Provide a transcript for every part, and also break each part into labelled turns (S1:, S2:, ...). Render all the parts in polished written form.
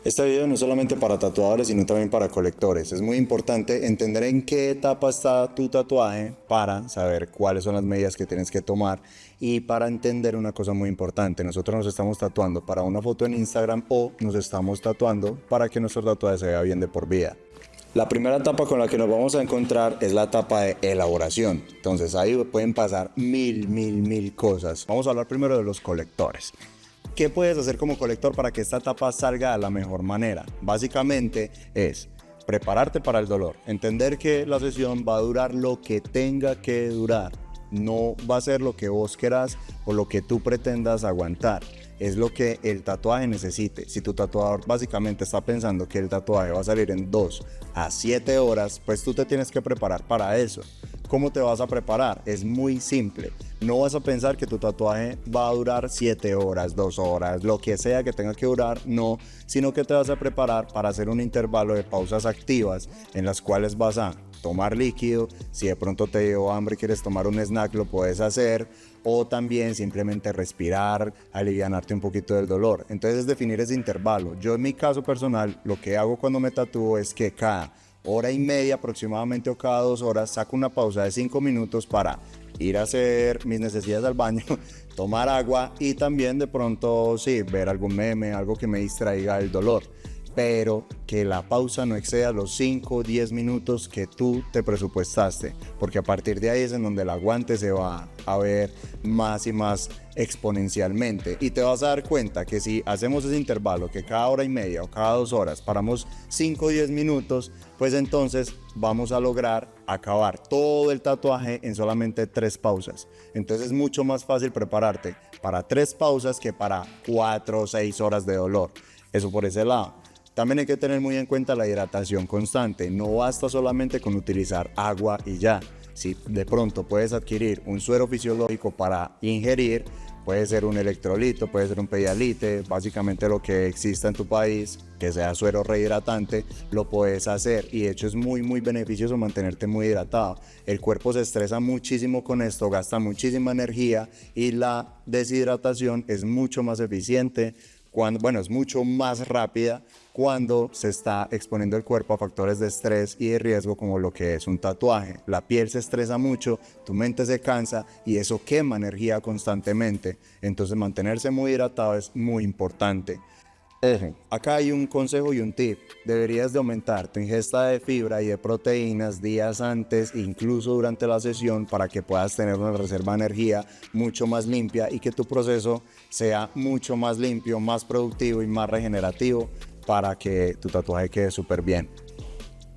S1: Este video no es solamente para tatuadores, sino también para colectores. Es muy importante entender en qué etapa está tu tatuaje para saber cuáles son las medidas que tienes que tomar y para entender una cosa muy importante. Nosotros nos estamos tatuando para una foto en Instagram o nos estamos tatuando para que nuestro tatuaje se vea bien de por vida. La primera etapa con la que nos vamos a encontrar es la etapa de elaboración. Entonces ahí pueden pasar mil cosas. Vamos a hablar primero de los colectores. ¿Qué puedes hacer como colector para que esta etapa salga de la mejor manera? Básicamente es prepararte para el dolor, entender que la sesión va a durar lo que tenga que durar, no va a ser lo que vos querás o lo que tú pretendas aguantar, es lo que el tatuaje necesite. Si tu tatuador básicamente está pensando que el tatuaje va a salir en 2 a 7 horas, pues tú te tienes que preparar para eso. ¿Cómo te vas a preparar? Es muy simple. No vas a pensar que tu tatuaje va a durar 7 horas, 2 horas, lo que sea que tenga que durar, no, sino que te vas a preparar para hacer un intervalo de pausas activas en las cuales vas a tomar líquido. Si de pronto te dio hambre y quieres tomar un snack, lo puedes hacer, o también simplemente respirar, alivianarte un poquito del dolor. Entonces es definir ese intervalo. Yo en mi caso personal, lo que hago cuando me tatúo es que cada hora y media aproximadamente o cada 2 horas saco una pausa de 5 minutos para ir a hacer mis necesidades al baño, tomar agua y también de pronto sí, ver algún meme, algo que me distraiga del dolor. Pero que la pausa no exceda los 5 o 10 minutos que tú te presupuestaste, porque a partir de ahí es en donde el aguante se va a ver más y más exponencialmente, y te vas a dar cuenta que si hacemos ese intervalo, que cada hora y media o cada 2 horas paramos 5 o 10 minutos, pues entonces vamos a lograr acabar todo el tatuaje en solamente 3 pausas. Entonces es mucho más fácil prepararte para 3 pausas que para 4 o 6 horas de dolor. Eso por ese lado. También hay que tener muy en cuenta la hidratación constante. No basta solamente con utilizar agua y ya. Si de pronto puedes adquirir un suero fisiológico para ingerir, puede ser un electrolito, puede ser un Pedialite, básicamente lo que exista en tu país, que sea suero rehidratante, lo puedes hacer, y de hecho es muy beneficioso mantenerte muy hidratado. El cuerpo se estresa muchísimo con esto, gasta muchísima energía y la deshidratación es mucho más eficiente. Es mucho más rápida cuando se está exponiendo el cuerpo a factores de estrés y de riesgo como lo que es un tatuaje. La piel se estresa mucho, tu mente se cansa y eso quema energía constantemente. Entonces mantenerse muy hidratado es muy importante. Acá hay un consejo y un tip. Deberías de aumentar tu ingesta de fibra y de proteínas días antes, incluso durante la sesión, para que puedas tener una reserva de energía mucho más limpia y que tu proceso sea mucho más limpio, más productivo y más regenerativo para que tu tatuaje quede súper bien.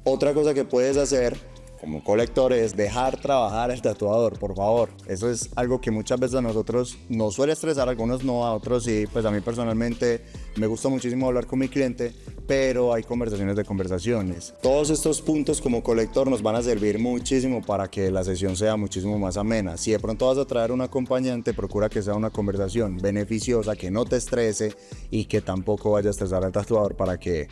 S1: Otra cosa que puedes hacer como colector es dejar trabajar al tatuador, por favor. Eso es algo que muchas veces a nosotros nos suele estresar, a algunos no, a otros sí. Pues a mí personalmente me gusta muchísimo hablar con mi cliente, pero hay conversaciones de conversaciones. Todos estos puntos como colector nos van a servir muchísimo para que la sesión sea muchísimo más amena. Si de pronto vas a traer un acompañante, procura que sea una conversación beneficiosa, que no te estrese y que tampoco vaya a estresar al tatuador para que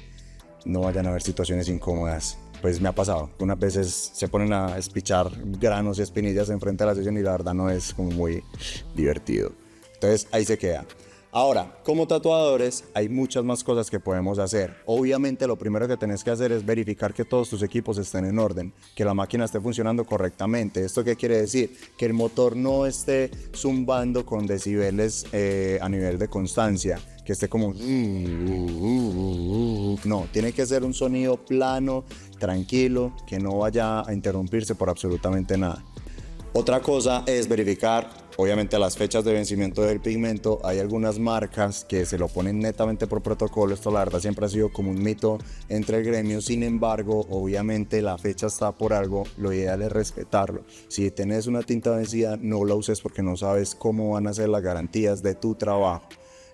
S1: no vayan a haber situaciones incómodas. Pues me ha pasado, unas veces se ponen a espichar granos y espinillas enfrente de la sesión y la verdad no es como muy divertido. Entonces ahí se queda. Ahora, como tatuadores hay muchas más cosas que podemos hacer. Obviamente lo primero que tenés que hacer es verificar que todos tus equipos estén en orden, que la máquina esté funcionando correctamente. ¿Esto qué quiere decir? Que el motor no esté zumbando con decibeles a nivel de constancia, que esté como no, tiene que ser un sonido plano, tranquilo, que no vaya a interrumpirse por absolutamente nada. Otra cosa es verificar, obviamente, las fechas de vencimiento del pigmento. Hay algunas marcas que se lo ponen netamente por protocolo. Esto la verdad siempre ha sido como un mito entre el gremio. Sin embargo, obviamente la fecha está por algo. Lo ideal es respetarlo. Si tenés una tinta vencida, no la uses porque no sabes cómo van a ser las garantías de tu trabajo.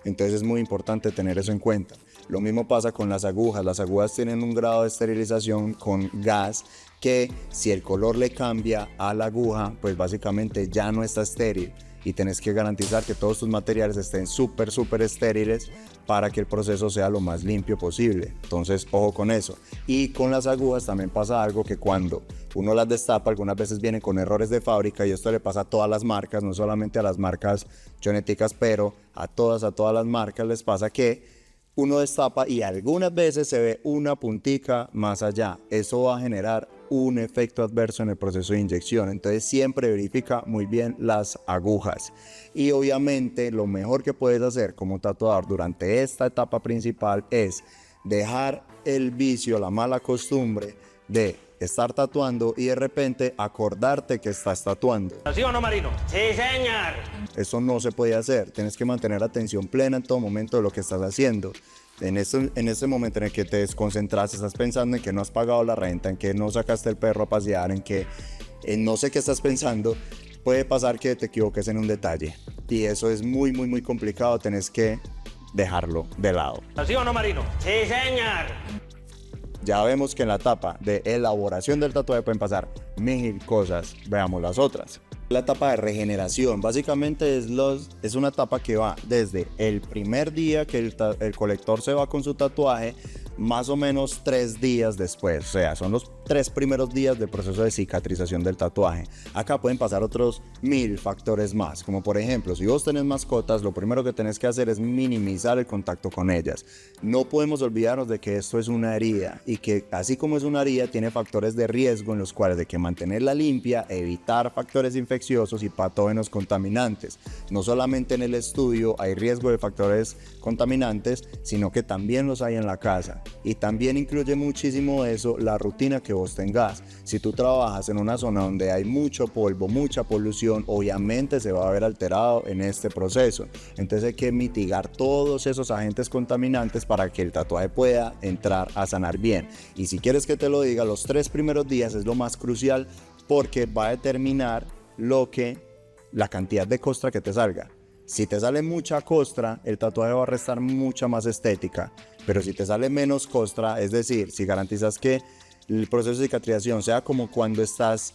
S1: Entonces es muy importante tener eso en cuenta. Lo mismo pasa con las agujas. Las agujas tienen un grado de esterilización con gas que si el color le cambia a la aguja, pues básicamente ya no está estéril. Y tenés que garantizar que todos tus materiales estén súper estériles para que el proceso sea lo más limpio posible. Entonces, ojo con eso. Y con las agujas también pasa algo, que cuando uno las destapa, algunas veces vienen con errores de fábrica, y esto le pasa a todas las marcas, no solamente a las marcas genéticas, pero a todas las marcas les pasa que uno destapa y algunas veces se ve una puntica más allá. Eso va a generar un efecto adverso en el proceso de inyección. Entonces siempre verifica muy bien las agujas. Y obviamente lo mejor que puedes hacer como tatuador durante esta etapa principal es dejar el vicio, la mala costumbre de estar tatuando y de repente acordarte que estás tatuando.
S2: ¿Sí o no, Marino? Sí, señor.
S1: Eso no se puede hacer. Tienes que mantener atención plena en todo momento de lo que estás haciendo. En ese momento en el que te desconcentras, estás pensando en que no has pagado la renta, en que no sacaste el perro a pasear, en no sé qué estás pensando, puede pasar que te equivoques en un detalle. Y eso es muy, muy, muy complicado. Tienes que dejarlo de lado.
S2: ¿Sí o no, Marino? Sí, señor.
S1: Ya vemos que en la etapa de elaboración del tatuaje pueden pasar 1000 cosas. Veamos las otras. La etapa de regeneración básicamente es una etapa que va desde el primer día que el colector se va con su tatuaje, más o menos 3 días después. O sea, son los 3 primeros días del proceso de cicatrización del tatuaje. Acá pueden pasar otros 1000 factores más, como por ejemplo, si vos tenés mascotas, lo primero que tenés que hacer es minimizar el contacto con ellas. No podemos olvidarnos de que esto es una herida y que así como es una herida, tiene factores de riesgo en los cuales hay que mantenerla limpia, evitar factores infecciosos y patógenos contaminantes. No solamente en el estudio hay riesgo de factores contaminantes, sino que también los hay en la casa. Y también incluye muchísimo eso la rutina que vos tengas. Si tú trabajas en una zona donde hay mucho polvo, mucha polución, obviamente se va a ver alterado en este proceso. Entonces hay que mitigar todos esos agentes contaminantes para que el tatuaje pueda entrar a sanar bien. Y si quieres que te lo diga, los 3 primeros días es lo más crucial porque va a determinar la cantidad de costra que te salga. Si te sale mucha costra, el tatuaje va a restar mucha más estética. Pero si te sale menos costra, es decir, si garantizas que el proceso de cicatrización sea como cuando estás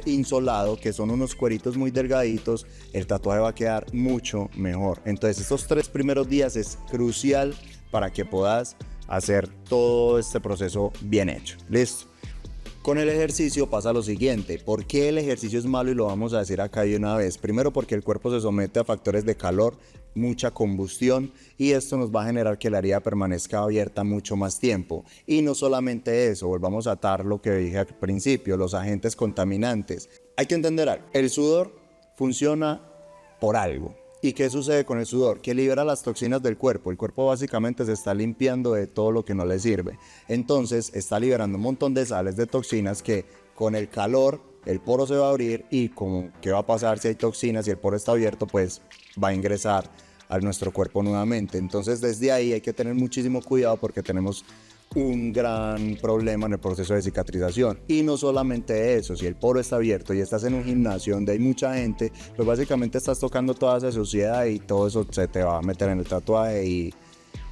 S1: insolado, que son unos cueritos muy delgaditos, el tatuaje va a quedar mucho mejor. Entonces estos 3 primeros días es crucial para que puedas hacer todo este proceso bien hecho. ¿Listo? Con el ejercicio pasa lo siguiente. ¿Por qué el ejercicio es malo? Y lo vamos a decir acá de una vez. Primero, porque el cuerpo se somete a factores de calor, mucha combustión, y esto nos va a generar que la herida permanezca abierta mucho más tiempo. Y no solamente eso, volvamos a atar lo que dije al principio, los agentes contaminantes. Hay que entender algo. El sudor funciona por algo. ¿Y qué sucede con el sudor? Que libera las toxinas del cuerpo. El cuerpo básicamente se está limpiando de todo lo que no le sirve. Entonces está liberando un montón de sales, de toxinas que con el calor el poro se va a abrir y como qué va a pasar si hay toxinas y el poro está abierto, pues va a ingresar a nuestro cuerpo nuevamente. Entonces desde ahí hay que tener muchísimo cuidado porque tenemos un gran problema en el proceso de cicatrización. Y no solamente eso, si el poro está abierto y estás en un gimnasio donde hay mucha gente, pues básicamente estás tocando toda esa suciedad y todo eso se te va a meter en el tatuaje y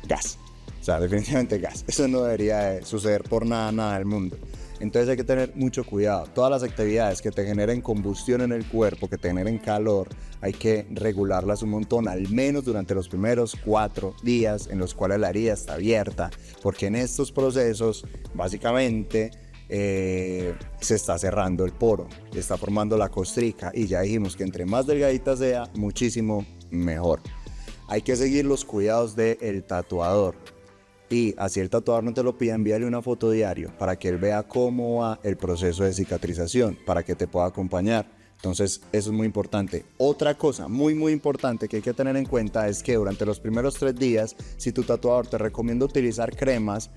S1: gas. O sea, definitivamente gas. Eso no debería suceder por nada del mundo. Entonces hay que tener mucho cuidado. Todas las actividades que te generen combustión en el cuerpo, que te generen calor, hay que regularlas un montón, al menos durante los primeros 4 días en los cuales la herida está abierta, porque en estos procesos básicamente se está cerrando el poro, se está formando la costrica y ya dijimos que entre más delgadita sea, muchísimo mejor. Hay que seguir los cuidados del tatuador. Y así el tatuador no te lo pida, envíale una foto diario para que él vea cómo va el proceso de cicatrización, para que te pueda acompañar. Entonces eso es muy importante. Otra cosa muy importante que hay que tener en cuenta es que durante los primeros 3 días, si tu tatuador te recomienda utilizar cremas,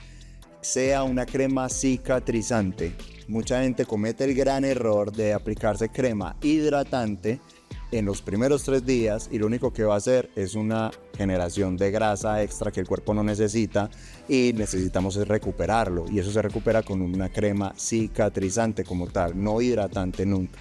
S1: sea una crema cicatrizante. Mucha gente comete el gran error de aplicarse crema hidratante en los primeros 3 días y lo único que va a hacer es una generación de grasa extra que el cuerpo no necesita y necesitamos es recuperarlo, y eso se recupera con una crema cicatrizante como tal, no hidratante nunca.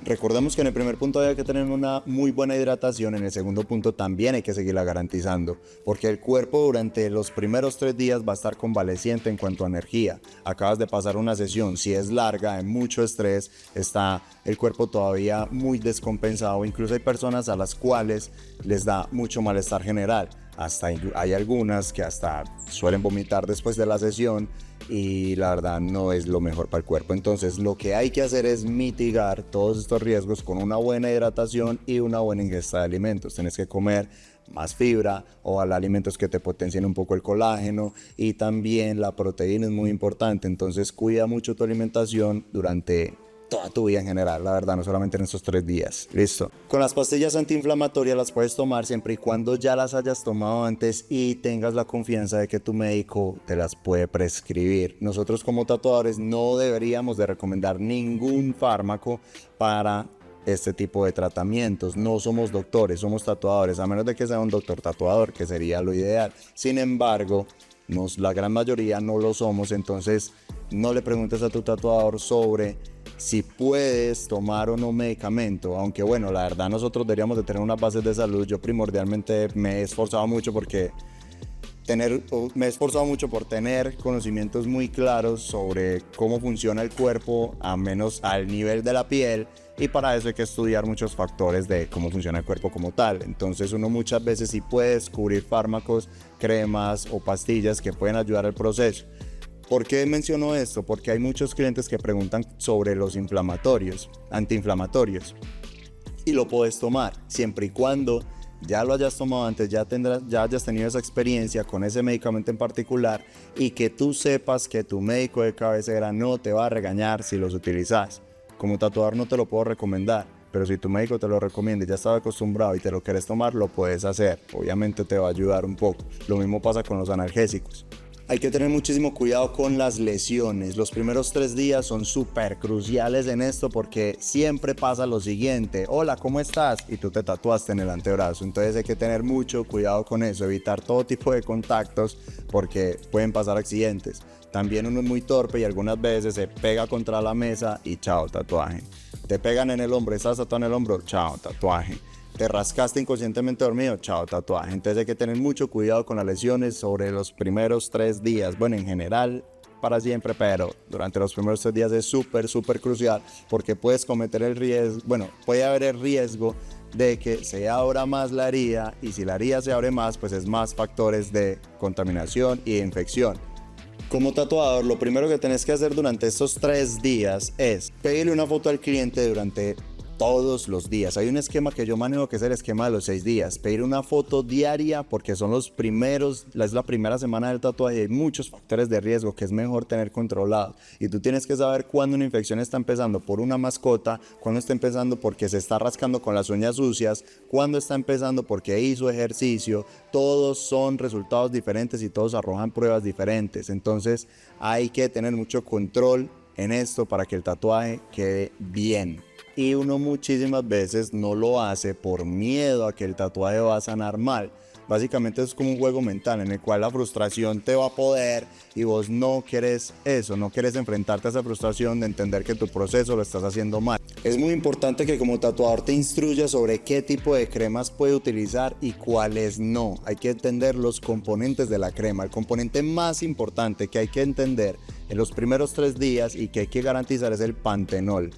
S1: Recordemos que en el primer punto hay que tener una muy buena hidratación, en el segundo punto también hay que seguirla garantizando, porque el cuerpo durante los primeros 3 días va a estar convaleciente en cuanto a energía. Acabas de pasar una sesión, si es larga, de mucho estrés, está el cuerpo todavía muy descompensado, incluso hay personas a las cuales les da mucho malestar general. hasta hay algunas que hasta suelen vomitar después de la sesión y la verdad no es lo mejor para el cuerpo. Entonces lo que hay que hacer es mitigar todos estos riesgos con una buena hidratación y una buena ingesta de alimentos. Tienes que comer más fibra o alimentos que te potencien un poco el colágeno, y también la proteína es muy importante. Entonces cuida mucho tu alimentación durante toda tu vida en general, la verdad, no solamente en estos 3 días. Listo. Con las pastillas antiinflamatorias las puedes tomar siempre y cuando ya las hayas tomado antes y tengas la confianza de que tu médico te las puede prescribir. Nosotros como tatuadores no deberíamos de recomendar ningún fármaco para este tipo de tratamientos. No somos doctores, somos tatuadores, a menos de que sea un doctor tatuador, que sería lo ideal. Sin embargo, la gran mayoría no lo somos, entonces no le preguntes a tu tatuador sobre si puedes tomar o no medicamento, aunque bueno, la verdad nosotros deberíamos de tener unas bases de salud. Yo primordialmente me he esforzado mucho por tener conocimientos muy claros sobre cómo funciona el cuerpo, a menos al nivel de la piel, y para eso hay que estudiar muchos factores de cómo funciona el cuerpo como tal. Entonces uno muchas veces sí puede descubrir fármacos, cremas o pastillas que pueden ayudar al proceso. ¿Por qué menciono esto? Porque hay muchos clientes que preguntan sobre los antiinflamatorios, y lo puedes tomar siempre y cuando ya lo hayas tomado antes, ya hayas tenido esa experiencia con ese medicamento en particular, y que tú sepas que tu médico de cabecera no te va a regañar si los utilizas. Como tatuador no te lo puedo recomendar, pero si tu médico te lo recomienda y ya estás acostumbrado y te lo quieres tomar, lo puedes hacer. Obviamente te va a ayudar un poco. Lo mismo pasa con los analgésicos. Hay que tener muchísimo cuidado con las lesiones. Los primeros 3 días son súper cruciales en esto, porque siempre pasa lo siguiente: hola, ¿cómo estás? Y tú te tatuaste en el antebrazo. Entonces hay que tener mucho cuidado con eso, evitar todo tipo de contactos porque pueden pasar accidentes. También uno es muy torpe y algunas veces se pega contra la mesa y chao, tatuaje. Te pegan en el hombro, estás tatuado en el hombro, chao, tatuaje. Te rascaste inconscientemente dormido, chao, tatuaje. Entonces hay que tener mucho cuidado con las lesiones sobre los primeros 3 días. Bueno, en general para siempre, pero durante los primeros 3 días es súper crucial, porque puedes cometer el riesgo, puede haber el riesgo de que se abra más la herida, y si la herida se abre más, pues es más factores de contaminación y de infección. Como tatuador, lo primero que tenés que hacer durante estos 3 días es pedirle una foto al cliente durante todos los días. Hay un esquema que yo manejo, que es el esquema de los 6 días. Pedir una foto diaria, porque son es la primera semana del tatuaje y hay muchos factores de riesgo que es mejor tener controlados. Y tú tienes que saber cuándo una infección está empezando por una mascota, cuándo está empezando porque se está rascando con las uñas sucias, cuándo está empezando porque hizo ejercicio. Todos son resultados diferentes y todos arrojan pruebas diferentes. Entonces hay que tener mucho control en esto para que el tatuaje quede bien. Y uno muchísimas veces no lo hace por miedo a que el tatuaje va a sanar mal. Básicamente es como un juego mental en el cual la frustración te va a poder y vos no querés eso, no querés enfrentarte a esa frustración de entender que tu proceso lo estás haciendo mal. Es muy importante que como tatuador te instruyas sobre qué tipo de cremas puede utilizar y cuáles no. Hay que entender los componentes de la crema. El componente más importante que hay que entender en los primeros 3 días y que hay que garantizar es el pantenol.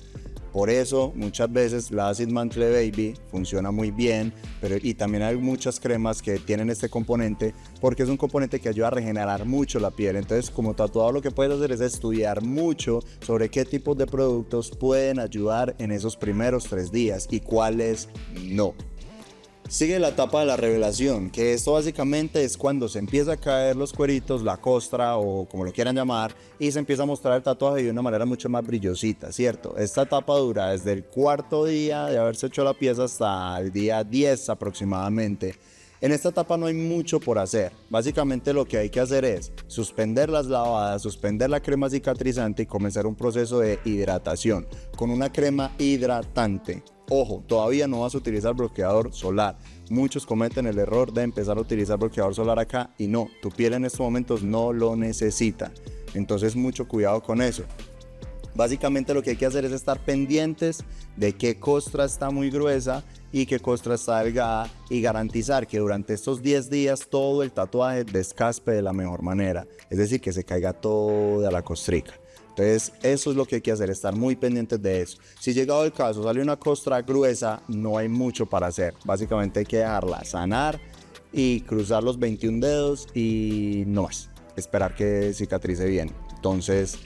S1: Por eso muchas veces la Acid Mantle Baby funciona muy bien, y también hay muchas cremas que tienen este componente, porque es un componente que ayuda a regenerar mucho la piel. Entonces, como tatuador, lo que puedes hacer es estudiar mucho sobre qué tipos de productos pueden ayudar en esos primeros 3 días y cuáles no. Sigue la etapa de la revelación, que esto básicamente es cuando se empieza a caer los cueritos, la costra o como lo quieran llamar, y se empieza a mostrar el tatuaje de una manera mucho más brillosita, ¿cierto? Esta etapa dura desde el 4.º día de haberse hecho la pieza hasta el día 10 aproximadamente. En esta etapa no hay mucho por hacer. Básicamente lo que hay que hacer es suspender las lavadas, suspender la crema cicatrizante y comenzar un proceso de hidratación con una crema hidratante. Ojo, todavía no vas a utilizar bloqueador solar. Muchos cometen el error de empezar a utilizar bloqueador solar acá y no, tu piel en estos momentos no lo necesita. Entonces mucho cuidado con eso. Básicamente lo que hay que hacer es estar pendientes de qué costra está muy gruesa y qué costra está delgada, y garantizar que durante estos 10 días todo el tatuaje descaspe de la mejor manera, es decir, que se caiga toda la costrica. Entonces eso es lo que hay que hacer, estar muy pendientes de eso. Si llegado el caso sale una costra gruesa, no hay mucho para hacer. Básicamente hay que dejarla sanar y cruzar los 21 dedos y no más. Esperar que cicatrice bien. Entonces,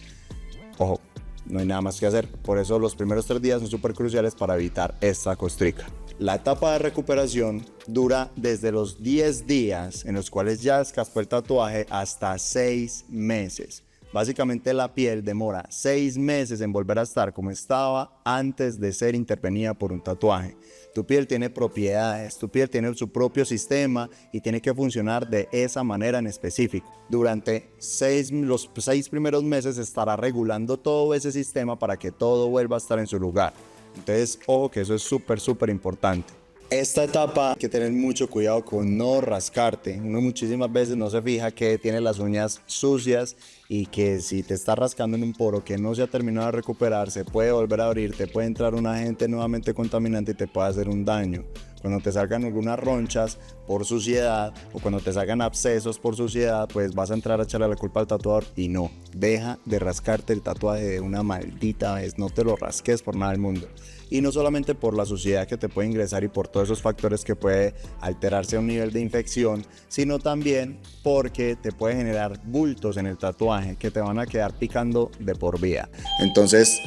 S1: ojo, no hay nada más que hacer. Por eso los primeros 3 días son súper cruciales para evitar esta costrica. La etapa de recuperación dura desde los 10 días en los cuales ya descaspó el tatuaje hasta 6 meses. Básicamente la piel demora 6 meses en volver a estar como estaba antes de ser intervenida por un tatuaje. Tu piel tiene propiedades, tu piel tiene su propio sistema y tiene que funcionar de esa manera en específico. Durante los 6 primeros meses estará regulando todo ese sistema para que todo vuelva a estar en su lugar. Entonces, ojo que eso es súper importante. Esta etapa hay que tener mucho cuidado con no rascarte. Uno muchísimas veces no se fija que tiene las uñas sucias y que si te está rascando en un poro que no se ha terminado de recuperar, se puede volver a abrir, te puede entrar un agente nuevamente contaminante y te puede hacer un daño. Cuando te salgan algunas ronchas por suciedad o cuando te salgan abscesos por suciedad, pues vas a entrar a echarle la culpa al tatuador y no. Deja de rascarte el tatuaje de una maldita vez, no te lo rasques por nada del mundo. Y no solamente por la suciedad que te puede ingresar y por todos esos factores que puede alterarse a un nivel de infección, sino también porque te puede generar bultos en el tatuaje que te van a quedar picando de por vida. Entonces...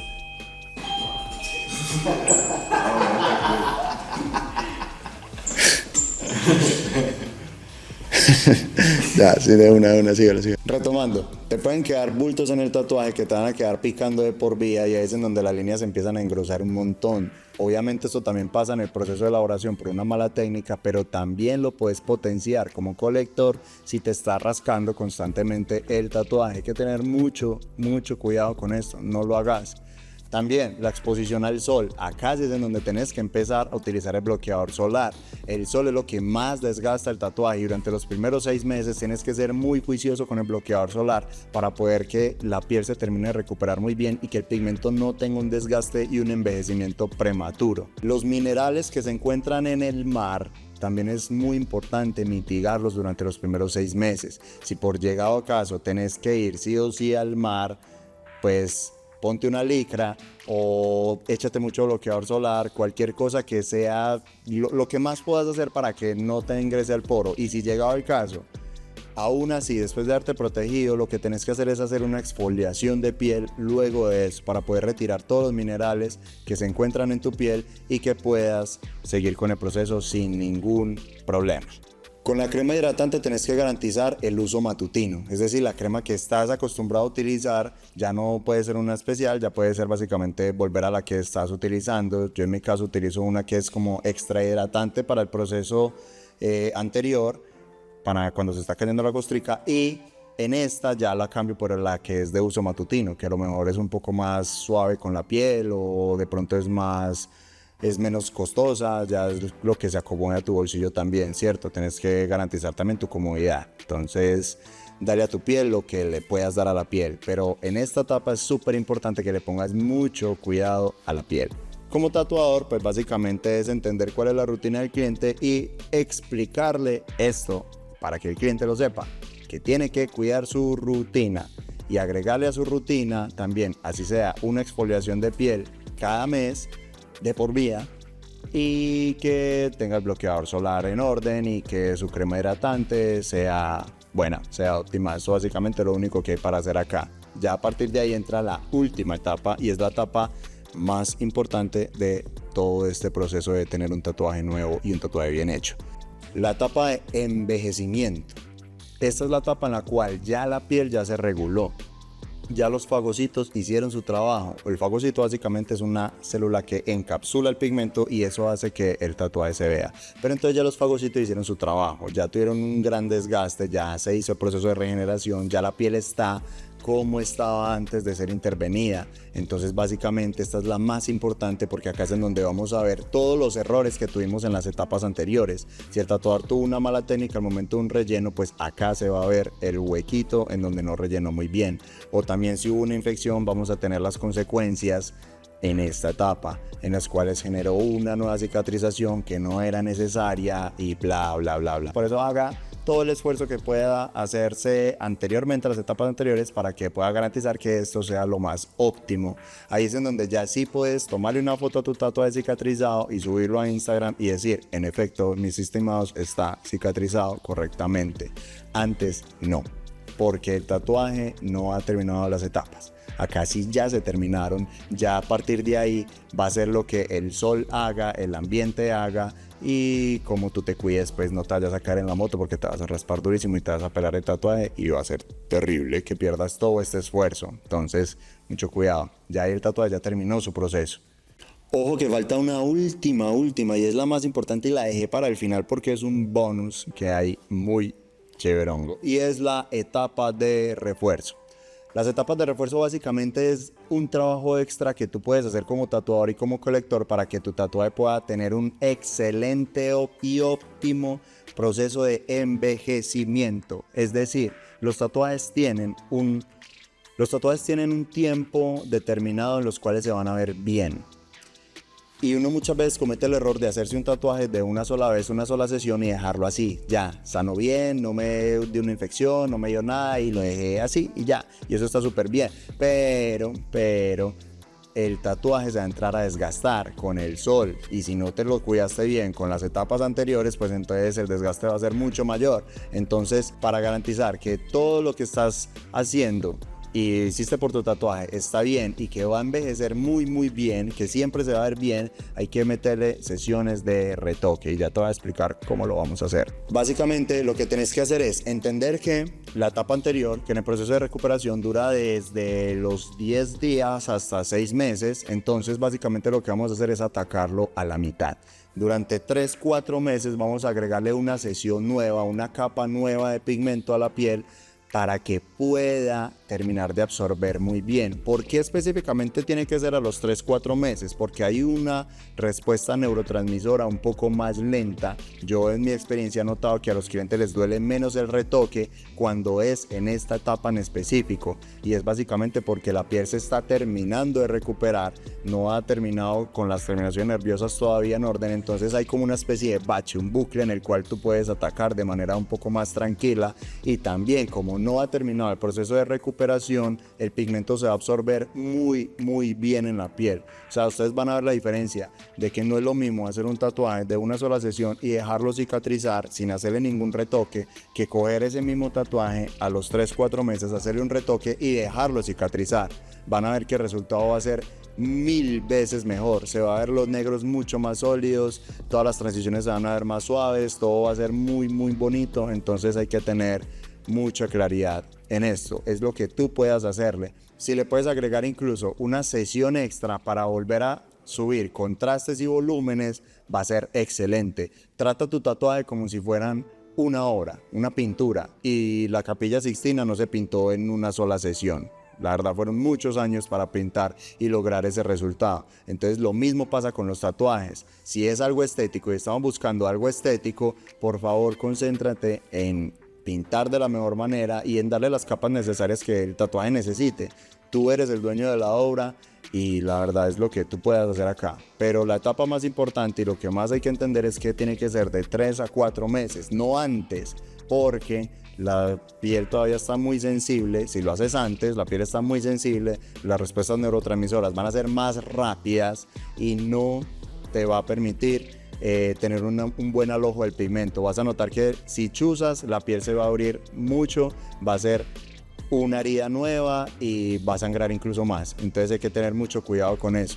S1: Ya, sí, de una, sigue. Retomando, te pueden quedar bultos en el tatuaje que te van a quedar picando de por vida y ahí es en donde las líneas empiezan a engrosar un montón. Obviamente esto también pasa en el proceso de elaboración por una mala técnica, pero también lo puedes potenciar como colector si te está rascando constantemente el tatuaje. Hay que tener mucho cuidado con esto, no lo hagas. También la exposición al sol. Acá es en donde tenés que empezar a utilizar el bloqueador solar. El sol es lo que más desgasta el tatuaje y durante los primeros 6 meses tienes que ser muy juicioso con el bloqueador solar para poder que la piel se termine de recuperar muy bien y que el pigmento no tenga un desgaste y un envejecimiento prematuro. Los minerales que se encuentran en el mar también es muy importante mitigarlos durante los primeros 6 meses. Si por llegado caso tenés que ir sí o sí al mar, pues ponte una licra o échate mucho bloqueador solar, cualquier cosa que sea lo que más puedas hacer para que no te ingrese al poro. Y si llegado el caso, aún así, después de haberte protegido, lo que tenés que hacer es hacer una exfoliación de piel luego de eso para poder retirar todos los minerales que se encuentran en tu piel y que puedas seguir con el proceso sin ningún problema. Con la crema hidratante tenés que garantizar el uso matutino, es decir, la crema que estás acostumbrado a utilizar ya no puede ser una especial, ya puede ser básicamente volver a la que estás utilizando. Yo en mi caso utilizo una que es como extra hidratante para el proceso anterior, para cuando se está cayendo la costrica, y en esta ya la cambio por la que es de uso matutino, que a lo mejor es un poco más suave con la piel o de pronto es menos costosa, ya es lo que se acomoda a tu bolsillo también, ¿cierto? Tienes que garantizar también tu comodidad. Entonces, dale a tu piel lo que le puedas dar a la piel. Pero en esta etapa es súper importante que le pongas mucho cuidado a la piel. Como tatuador, pues básicamente es entender cuál es la rutina del cliente y explicarle esto para que el cliente lo sepa, que tiene que cuidar su rutina y agregarle a su rutina también, así sea una exfoliación de piel cada mes, de por vida, y que tenga el bloqueador solar en orden y que su crema hidratante sea buena, sea óptima. Eso básicamente es lo único que hay para hacer acá. Ya a partir de ahí entra la última etapa y es la etapa más importante de todo este proceso de tener un tatuaje nuevo y un tatuaje bien hecho. La etapa de envejecimiento. Esta es la etapa en la cual ya la piel ya se reguló. Ya los fagocitos hicieron su trabajo. El fagocito básicamente es una célula que encapsula el pigmento y eso hace que el tatuaje se vea. Pero entonces ya los fagocitos hicieron su trabajo, ya tuvieron un gran desgaste, ya se hizo el proceso de regeneración, ya la piel está como estaba antes de ser intervenida. Entonces básicamente esta es la más importante porque acá es en donde vamos a ver todos los errores que tuvimos en las etapas anteriores. Si el tatuador tuvo una mala técnica al momento de un relleno, pues acá se va a ver el huequito en donde no rellenó muy bien. O también si hubo una infección, vamos a tener las consecuencias en esta etapa, en las cuales generó una nueva cicatrización que no era necesaria y bla, bla, bla, bla. Por eso haga todo el esfuerzo que pueda hacerse anteriormente a las etapas anteriores para que pueda garantizar que esto sea lo más óptimo. Ahí es en donde ya sí puedes tomarle una foto a tu tatuaje cicatrizado y subirlo a Instagram y decir, en efecto, mi estimados está cicatrizado correctamente. Antes no, porque el tatuaje no ha terminado las etapas. Acá sí ya se terminaron, ya a partir de ahí va a ser lo que el sol haga, el ambiente haga, y como tú te cuides, pues no te vayas a caer en la moto porque te vas a raspar durísimo y te vas a pelar el tatuaje y va a ser terrible que pierdas todo este esfuerzo. Entonces, mucho cuidado, ya ahí el tatuaje ya terminó su proceso. Ojo que falta una última y es la más importante y la dejé para el final porque es un bonus que hay muy chéverongo y es la etapa de refuerzo. Las etapas de refuerzo básicamente es un trabajo extra que tú puedes hacer como tatuador y como colector para que tu tatuaje pueda tener un excelente y óptimo proceso de envejecimiento. Es decir, los tatuajes tienen un tiempo determinado en los cuales se van a ver bien. Y uno muchas veces comete el error de hacerse un tatuaje de una sola vez, una sola sesión y dejarlo así. Ya, sanó bien, no me dio una infección, no me dio nada y lo dejé así y ya. Y eso está súper bien. Pero el tatuaje se va a entrar a desgastar con el sol. Y si no te lo cuidaste bien con las etapas anteriores, pues entonces el desgaste va a ser mucho mayor. Entonces, para garantizar que todo lo que estás haciendo y hiciste por tu tatuaje está bien y que va a envejecer muy bien, que siempre se va a ver bien, hay que meterle sesiones de retoque y ya te voy a explicar cómo lo vamos a hacer. Básicamente lo que tenés que hacer es entender que la etapa anterior, que en el proceso de recuperación dura desde los 10 días hasta 6 meses, entonces básicamente lo que vamos a hacer es atacarlo a la mitad. Durante 3-4 meses vamos a agregarle una sesión nueva, una capa nueva de pigmento a la piel para que pueda terminar de absorber muy bien. ¿Por qué específicamente tiene que ser a los 3-4 meses? Porque hay una respuesta neurotransmisora un poco más lenta. Yo en mi experiencia he notado que a los clientes les duele menos el retoque cuando es en esta etapa en específico, y es básicamente porque la piel se está terminando de recuperar, no ha terminado con las terminaciones nerviosas todavía en orden, entonces hay como una especie de bache, un bucle en el cual tú puedes atacar de manera un poco más tranquila, y también como no ha terminado el proceso de recuperación, el pigmento se va a absorber muy bien en la piel. O sea, ustedes van a ver la diferencia de que no es lo mismo hacer un tatuaje de una sola sesión y dejarlo cicatrizar sin hacerle ningún retoque, que coger ese mismo tatuaje a los 3-4 meses, hacerle un retoque y dejarlo cicatrizar. Van a ver que el resultado va a ser 1000 veces mejor. Se va a ver los negros mucho más sólidos, todas las transiciones se van a ver más suaves, todo va a ser muy bonito. Entonces hay que tener mucha claridad en esto. Es lo que tú puedas hacerle. Si le puedes agregar incluso una sesión extra para volver a subir contrastes y volúmenes, va a ser excelente. Trata tu tatuaje como si fueran una obra, una pintura, y la Capilla Sixtina no se pintó en una sola sesión. La verdad fueron muchos años para pintar y lograr ese resultado. Entonces lo mismo pasa con los tatuajes. Si es algo estético y estamos buscando algo estético, por favor concéntrate en pintar de la mejor manera y en darle las capas necesarias que el tatuaje necesite. Tú eres el dueño de la obra y la verdad es lo que tú puedas hacer acá. Pero la etapa más importante y lo que más hay que entender es que tiene que ser de 3-4 meses, no antes, porque la piel todavía está muy sensible. Si lo haces antes, la piel está muy sensible, las respuestas neurotransmisoras van a ser más rápidas y no te va a permitir tener un buen alojo del pigmento. Vas a notar que si chuzas, la piel se va a abrir mucho, va a ser una herida nueva y va a sangrar incluso más. Entonces hay que tener mucho cuidado con eso.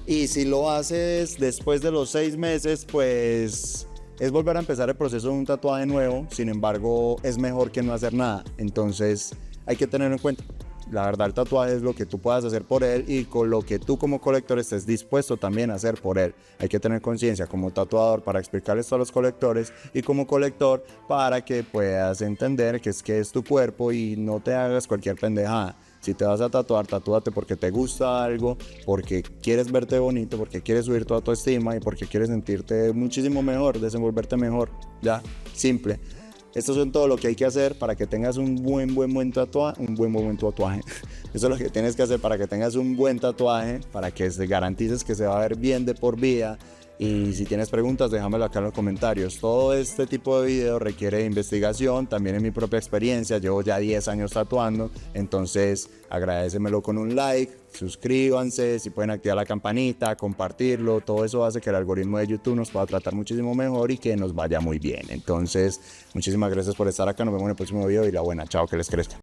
S1: Y si lo haces después de los 6 meses, pues es volver a empezar el proceso de un tatuaje nuevo. Sin embargo, es mejor que no hacer nada. Entonces hay que tenerlo en cuenta. La verdad, el tatuaje es lo que tú puedas hacer por él y con lo que tú como colector estés dispuesto también a hacer por él. Hay que tener conciencia como tatuador para explicarle esto a los colectores y como colector para que puedas entender que es tu cuerpo y no te hagas cualquier pendejada. Si te vas a tatuar, tatúate porque te gusta algo, porque quieres verte bonito, porque quieres subir tu autoestima y porque quieres sentirte muchísimo mejor, desenvolverte mejor. Ya, simple. Estos son todo lo que hay que hacer para que tengas un buen tatuaje. Eso es lo que tienes que hacer para que tengas un buen tatuaje, para que te garantices que se va a ver bien de por vida. Y si tienes preguntas, déjamelo acá en los comentarios. Todo este tipo de videos requiere investigación, también en mi propia experiencia. Llevo ya 10 años tatuando, entonces agradécemelo con un like, suscríbanse, si pueden activar la campanita, compartirlo. Todo eso hace que el algoritmo de YouTube nos pueda tratar muchísimo mejor y que nos vaya muy bien. Entonces, muchísimas gracias por estar acá. Nos vemos en el próximo video y la buena. Chao, que les crezca.